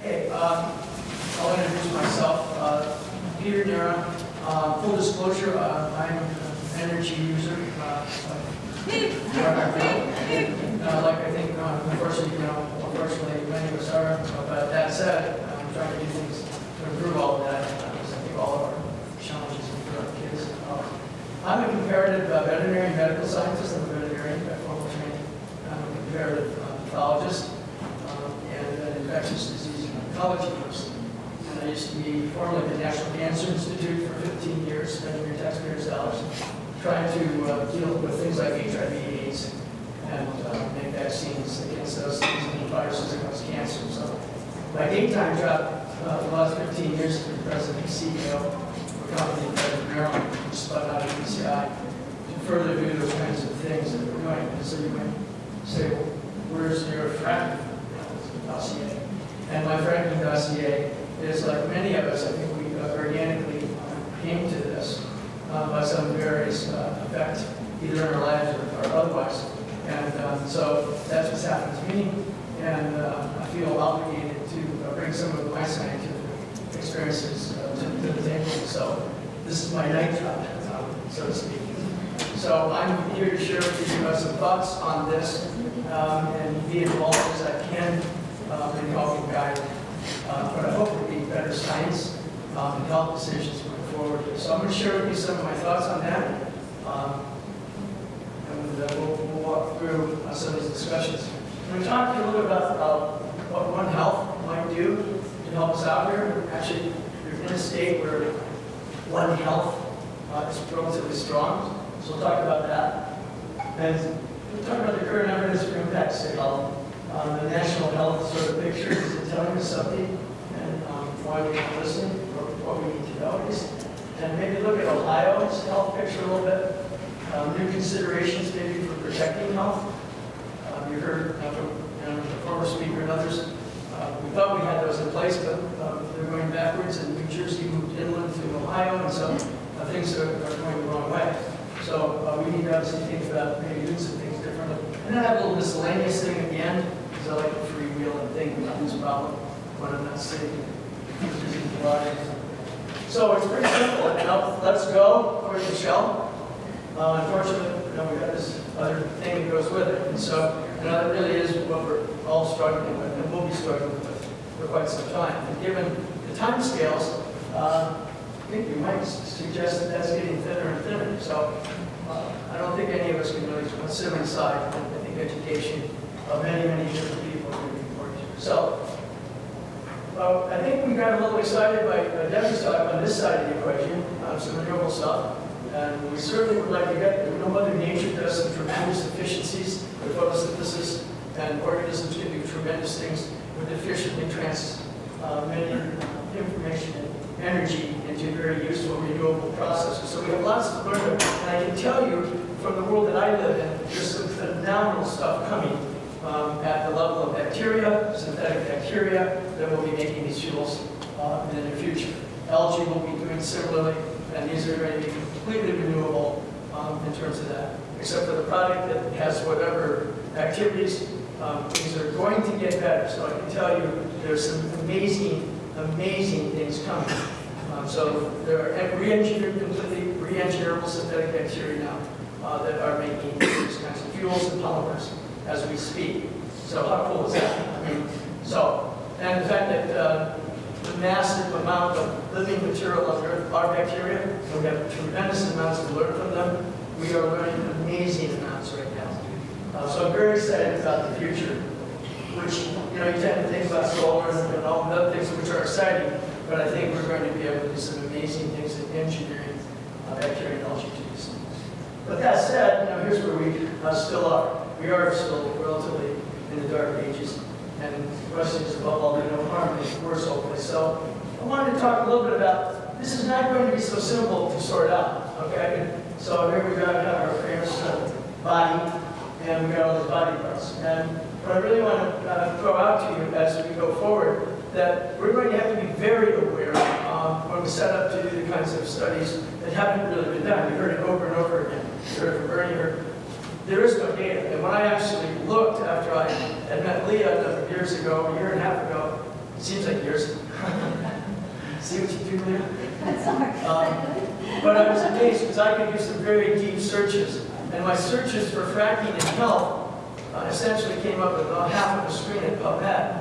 Hey, I'll introduce myself. Peter Nera. Full disclosure, I'm an energy user. Like I think, unfortunately, many of us are. But that said, I'm trying to do things to improve all of that. Because I think all of our challenges for our kids. I'm a comparative veterinary medical scientist. I'm a veterinarian by formal training. I'm a comparative pathologist and an infectious disease oncology person. And I used to be formerly at the National Cancer Institute for 15 years, spending your taxpayers' dollars, trying to deal with things like HIV/AIDS and make vaccines against those things and viruses against cancer. So my daytime job for the last 15 years has been president and CEO of a company in Maryland, which spun out of PCI, to further do those kinds of things that we're doing. And so you might say, well, where's your fracking dossier? And my fracking dossier is, like many of us, I think we organically came to this by some various effect, either in our lives or otherwise. And so that's what's happened to me. And I feel obligated to bring some of my scientific experiences to the table. So this is my night job, so to speak. So I'm here to share with you some thoughts on this and be involved as I can in helping guide but I hope it'll be better science and health decisions moving forward. So I'm going to share with you some of my thoughts on that. And we'll walk through some of these discussions. I'm going to talk to you a little bit about what One Health might do to help us out here. Actually, we're in a state where One Health is relatively strong, so we'll talk about that. And we'll talk about the current evidence for impact signal. The national health sort of picture, is it telling us something, and why we should listen, or what we need to know is. And maybe look at Ohio's health picture a little bit. New considerations maybe for protecting health. You heard from the former speaker and others. We thought we had those in place, but they're going backwards, and New Jersey moved inland to Ohio, and so things are going the wrong way. So we need to obviously think about maybe doing some things differently. And then I have a little miscellaneous thing at the end, because I like to freewheel and think about this problem when I'm not sitting in the audience. So it's pretty simple. Let's go, according to Shell. Unfortunately, we got this other thing that goes with it. And so that really is what we're all struggling with, and we'll be struggling with for quite some time. And given the time scales, I think you might suggest that that's getting thinner and thinner. So I don't think any of us can really sit inside. I think education of many, many different people is going to be important here. So I think we got a little excited by Debbie's talk on this side of the equation, some renewable stuff. And we certainly would like to get there. We know Mother Nature does some tremendous efficiencies with photosynthesis, and organisms can do tremendous things with efficiently transmitting information and energy into very useful renewable processes. So we have lots to learn about. And I can tell you from the world that I live in, there's some phenomenal stuff coming at the level of bacteria, synthetic bacteria, that will be making these fuels in the near future. Algae will be doing similarly, and these are going to be completely renewable in terms of that. Except for the product that has whatever activities, things are going to get better. So I can tell you there's some amazing, amazing things coming. So there are completely re-engineerable synthetic bacteria now that are making these kinds of fuels and polymers as we speak. So how cool is that? I mean, and the fact that the massive amount of living material on Earth are bacteria, and we have tremendous amounts to learn from them. We are learning amazing amounts right now. So I'm very excited about the future, which, you tend to think about solar and all the other things which are exciting, but I think we're going to be able to do some amazing things in engineering bacteria and algae to do these things. But that said, here's where we still are. We are still relatively in the dark ages. And the question is, above all, no harm in the worst hopefully. So I wanted to talk a little bit about, this is not going to be so simple to sort out, okay? So here we've got our famous body, and we've got all these body parts. And what I really want to throw out to you as we go forward, that we're going to have to be very aware when we set up to do the kinds of studies that haven't really been done. You heard it over and over again. You heard it from Bernie. There is no data. And when I actually looked after I had met Leah a year and a half ago, Seems like years. See what you do there? That's all right. But I was amazed because I could do some very deep searches. And my searches for fracking in health essentially came up with about half of a screen at PubMed.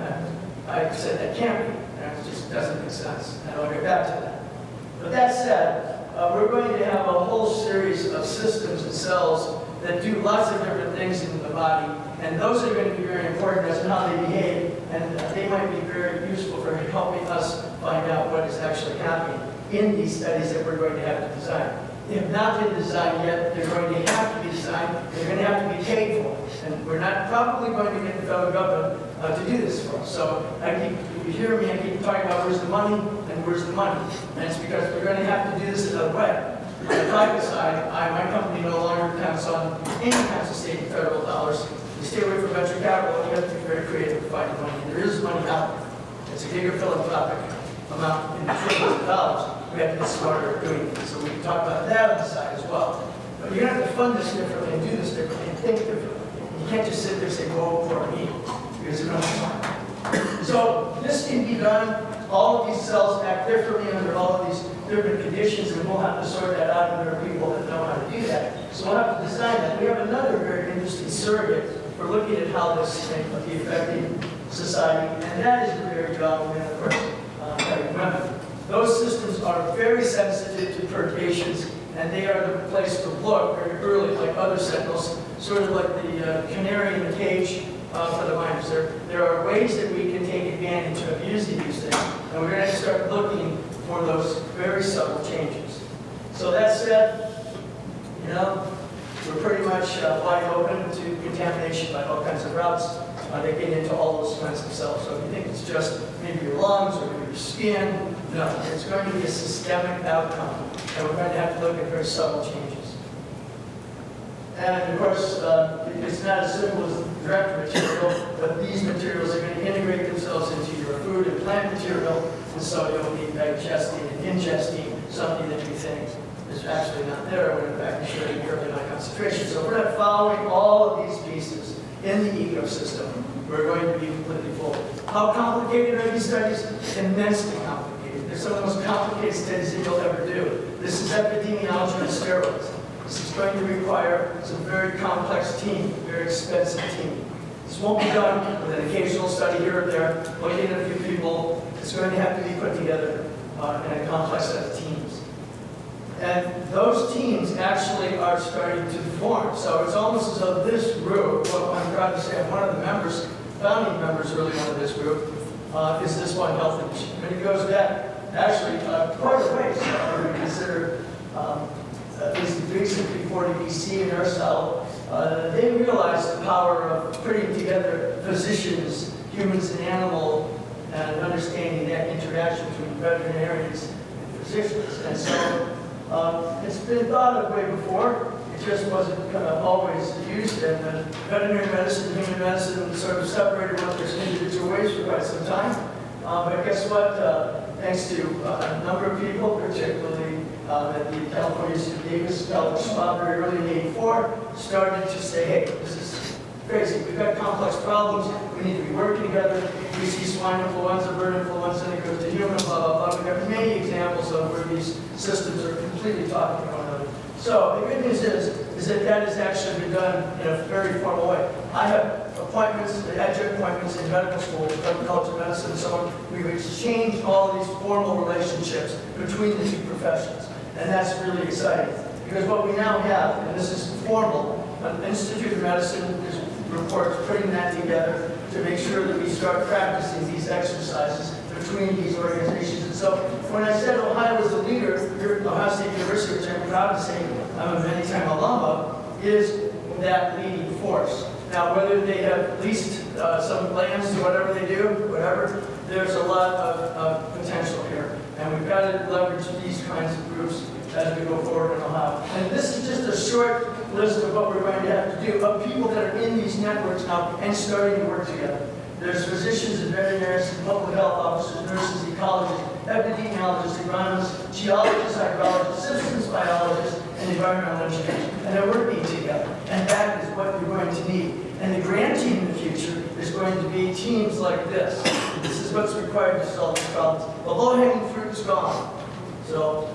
And I said, that can't be. And it just doesn't make sense. And I'll get back to that. But that said, we're going to have a whole series of systems and cells that do lots of different things in the body. And those are going to be very important as to how they behave. And they might be very useful for helping us find out what is actually happening in these studies that we're going to have to design. They have not been designed yet. They're going to have to be designed. They're going to have to be paid for. And we're not probably going to get the federal government to do this for us. So if you hear me, I keep talking about where's the money and where's the money. And it's because we're going to have to do this another way. On the private side, my company no longer depends on any kinds of state and federal dollars. You stay away from venture capital, you have to be very creative to find money. There is money out there. It's a bigger philanthropic amount in the trillions of dollars. We have to get smarter at doing things. So we can talk about that on the side as well. But you're going to have to fund this differently and do this differently and think differently. You can't just sit there and say, go for me, because you don't have time. So this can be done. All of these cells act differently under all of these different conditions, and we'll have to sort that out, and there are people that know how to do that. So we'll have to design that. We have another very interesting surrogate for looking at how this thing will be affecting society, and that is the very young men, of course, and women. Those systems are very sensitive to perturbations, and they are the place to look very early, like other sentinels, sort of like the canary in the cage for the miners. There are ways that we can take advantage of using these things, and we're going to start looking for those very subtle changes. So that said, you know, we're pretty much wide open to contamination by all kinds of routes. They get into all those kinds of cells. So if you think it's just maybe your lungs or maybe your skin, no, it's going to be a systemic outcome, and we're going to have to look at very subtle changes. And of course, it's not as simple as direct material, but these materials are going to integrate themselves into your food and plant material, and so you'll be digesting and ingesting something that you think is actually not there, when in fact you should be fairly high concentration. So if we're not following all of these pieces in the ecosystem, we're going to be completely full. How complicated are these studies? Immensely complicated. They're some of the most complicated studies that you'll ever do. This is epidemiology on steroids. This is going to require some very complex team, very expensive team. This won't be done with an occasional study here or there, looking at a few people. It's going to have to be put together in a complex set of teams. And those teams actually are starting to form. So it's almost as though this group, well, I'm proud to say I'm one of the members, founding members really one of this group, is this One Health Initiative. And it goes back actually quite a ways. So we consider at least recently before the BC and Ursel, they realized the power of putting together physicians, humans and animal, and understanding that interaction between veterinarians and physicians. And so it's been thought of way before. It just wasn't always used. And veterinary medicine and human medicine sort of separated what their individual ways for quite some time. But guess what? Thanks to a number of people, particularly at the California St. Davis College Spa very early in '84, started to say, hey, this is crazy. We've got complex problems. We need to be working together. We see swine influenza, bird influenza, and it goes to human, blah, blah, blah. We've got many examples of where these systems are completely talking to one another. So the good news is that that has actually been done in a very formal way. I have appointments, adjunct appointments in medical school, college of medicine, and so on. We've exchanged all of these formal relationships between the two professions. And that's really exciting. Because what we now have, and this is formal, an Institute of Medicine is reports putting that together to make sure that we start practicing these exercises between these organizations. And so when I said Ohio was the leader, here at Ohio State University, which I'm proud to say I'm a many-time alum of, is that leading force. Now, whether they have leased some lands to whatever they do, whatever, there's a lot of potential here. And we've got to leverage these kinds of groups as we go forward in Ohio. And this is just a short list of what we're going to have to do, of people that are in these networks now and starting to work together. There's physicians and veterinarians, and public health officers, nurses, ecologists, epidemiologists, agronomists, geologists, hydrologists, systems biologists, and environmental engineers. And they're working together. And that is what you're going to need. And the grand team in the future is going to be teams like this. This is what's required to solve these problems. The low-hanging fruit is gone. So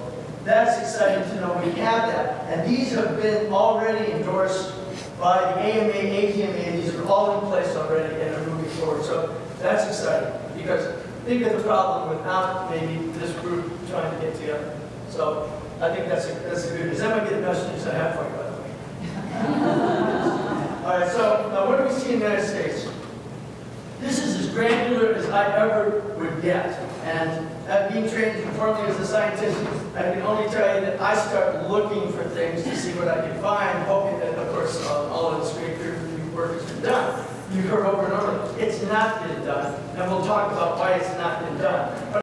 that's exciting to know we have that. And these have been already endorsed by the AMA, ATMA. These are all in place already and are moving forward. So that's exciting because think of the problem without maybe this group trying to get together. So I think that's a good news. That might be the messages I have for you, by the way. All right, so now what do we see in the United States? This is as granular as I ever would get. And being trained informally as a scientist, I can only tell you that I start looking for things to see what I can find, hoping that, of course, all of this great peer review work has been done. You've heard over and over, it's not been done, and we'll talk about why it's not been done.